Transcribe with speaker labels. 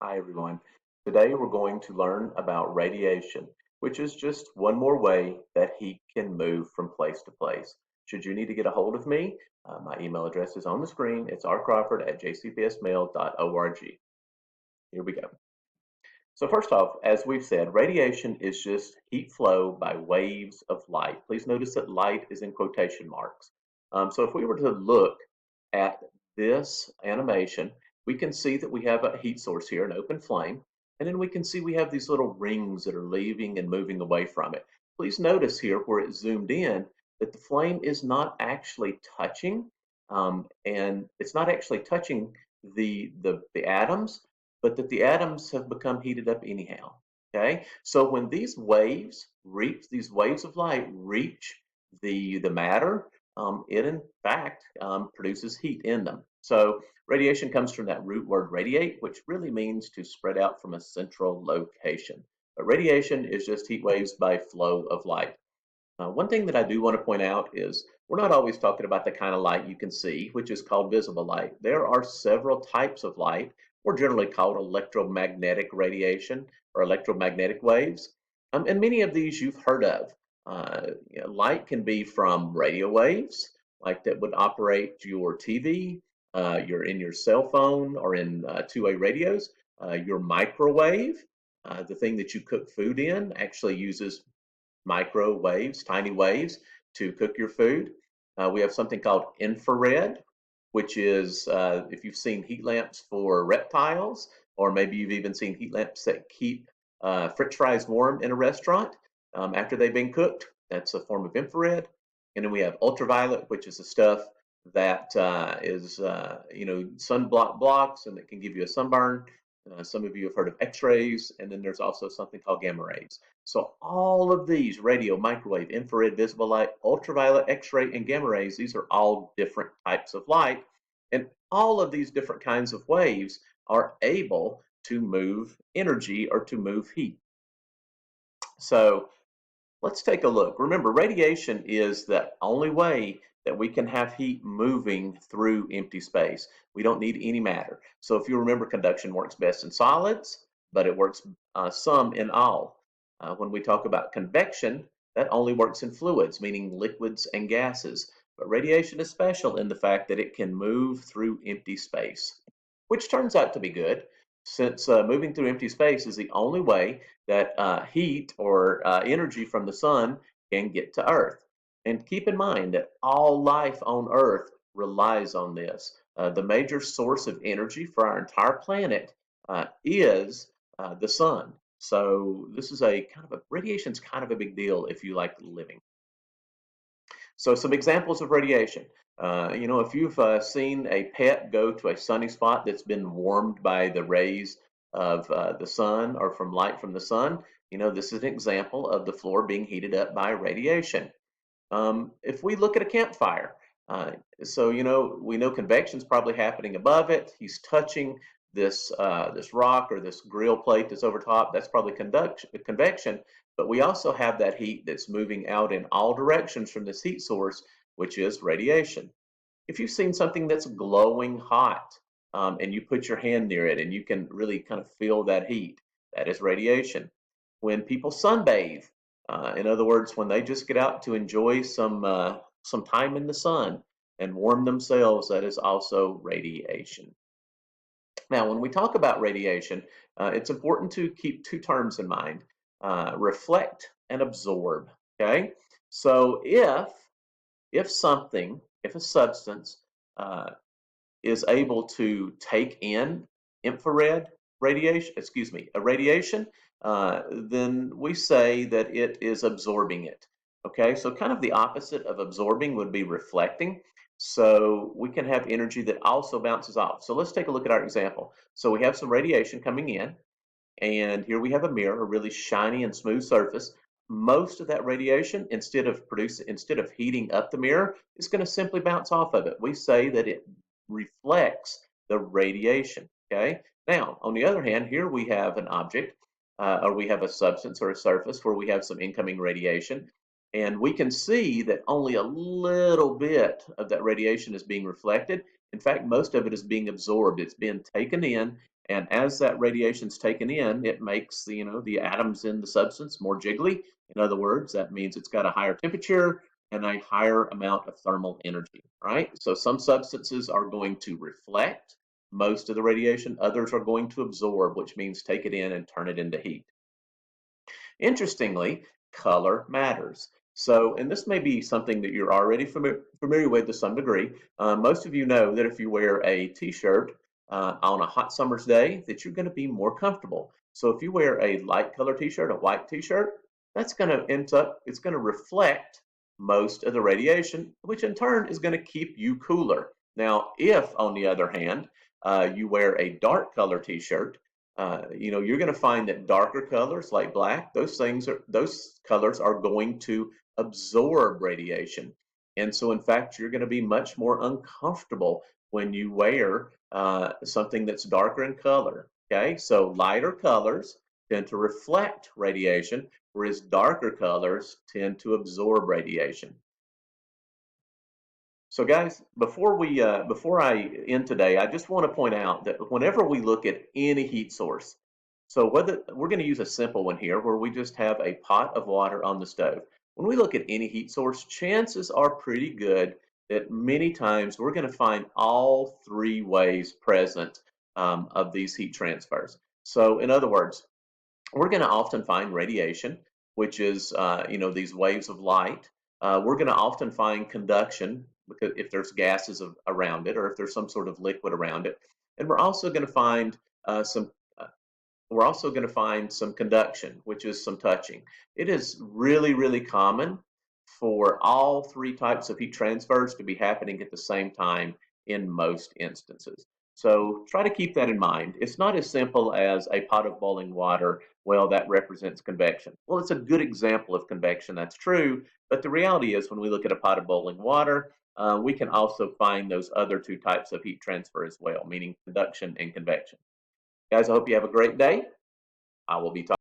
Speaker 1: Hi everyone. Today we're going to learn about radiation, which is just one more way that heat can move from place to place. Should you need to get a hold of me, my email address is on the screen. It's rcrawford@jcpsmail.org. Here we go. So first off, as we've said, radiation is just heat flow by waves of light. Please notice that light is in quotation marks. So if we were to look at this animation, we can see that we have a heat source here, an open flame, and then we can see we have these little rings that are leaving and moving away from it. Please notice here where it's zoomed in that the flame is not actually touching, and it's not actually touching the atoms, but that the atoms have become heated up anyhow. Okay, so when these waves of light reach the matter, it in fact produces heat in them. So radiation comes from that root word radiate, which really means to spread out from a central location. But radiation is just heat waves by flow of light. One thing that I do want to point out is we're not always talking about the kind of light you can see, which is called visible light. There are several types of light, more generally called electromagnetic radiation or electromagnetic waves. And many of these you've heard of. Light can be from radio waves, like that would operate your TV, you're in your cell phone or in two-way radios. Your microwave, the thing that you cook food in, actually uses microwaves, tiny waves, to cook your food. We have something called infrared, which is if you've seen heat lamps for reptiles, or maybe you've even seen heat lamps that keep French fries warm in a restaurant after they've been cooked. That's a form of infrared. And then we have ultraviolet, which is the stuff that is, sunblock blocks and that can give you a sunburn. Some of you have heard of X-rays, and then there's also something called gamma rays. So all of these, radio, microwave, infrared, visible light, ultraviolet, X-ray, and gamma rays, these are all different types of light. And all of these different kinds of waves are able to move energy or to move heat. So let's take a look. Remember, radiation is the only way that we can have heat moving through empty space. We don't need any matter. So if you remember, conduction works best in solids, but it works some in all. When we talk about convection, that only works in fluids, meaning liquids and gases. But radiation is special in the fact that it can move through empty space, which turns out to be good, since moving through empty space is the only way that heat or energy from the sun can get to Earth. And keep in mind that all life on Earth relies on this. The major source of energy for our entire planet is the sun. So this is a kind of a radiation's kind of a big deal if you like living. So some examples of radiation. If you've seen a pet go to a sunny spot that's been warmed by the rays of the sun or from light from the sun, this is an example of the floor being heated up by radiation. If we look at a campfire, we know convection is probably happening above it. He's touching this rock or this grill plate that's over top. That's probably convection. But we also have that heat that's moving out in all directions from this heat source, which is radiation. If you've seen something that's glowing hot and you put your hand near it and you can really kind of feel that heat, that is radiation. When people sunbathe, in other words, when they just get out to enjoy some time in the sun and warm themselves, that is also radiation. Now, when we talk about radiation, it's important to keep two terms in mind: reflect and absorb. Okay, so if a substance is able to take in infrared radiation, a radiation, then we say that it is absorbing it. Okay, so kind of the opposite of absorbing would be reflecting. So we can have energy that also bounces off. So let's take a look at our example. So we have some radiation coming in, and here we have a mirror, a really shiny and smooth surface. Most of that radiation, instead of heating up the mirror, is going to simply bounce off of it. We say that it reflects the radiation. Okay. Now, on the other hand, here we have an object, or we have a substance or a surface where we have some incoming radiation, and we can see that only a little bit of that radiation is being reflected. In fact, most of it is being absorbed. It's being taken in And as that radiation's taken in, it makes the atoms in the substance more jiggly. In other words, that means it's got a higher temperature and a higher amount of thermal energy, right? So some substances are going to reflect most of the radiation, others are going to absorb, which means take it in and turn it into heat. Interestingly, color matters. So, and this may be something that you're already familiar with to some degree. Most of you know that if you wear a t-shirt on a hot summer's day, that you're going to be more comfortable. So if you wear a light color t-shirt, a white t-shirt, that's going to it's going to reflect most of the radiation, which in turn is going to keep you cooler. Now, if on the other hand, you wear a dark color t-shirt, you're going to find that darker colors like black, those colors are going to absorb radiation. And so, in fact, you're going to be much more uncomfortable when you wear something that's darker in color. Okay, so lighter colors tend to reflect radiation, whereas darker colors tend to absorb radiation. So, guys, before I end today, I just want to point out that whenever we look at any heat source, so whether we're going to use a simple one here, where we just have a pot of water on the stove. When we look at any heat source, chances are pretty good that many times we're going to find all three ways present of these heat transfers. So, in other words, we're going to often find radiation, which is these waves of light. We're going to often find conduction because if there's gases around it, or if there's some sort of liquid around it, and uh, some. Uh, we're also going to find some conduction, which is some touching. It is really, really common for all three types of heat transfers to be happening at the same time in most instances. So try to keep that in mind. It's not as simple as a pot of boiling water, well, that represents convection. Well, it's a good example of convection, that's true, but the reality is when we look at a pot of boiling water, we can also find those other two types of heat transfer as well, meaning conduction and convection. Guys, I hope you have a great day. I will be talking.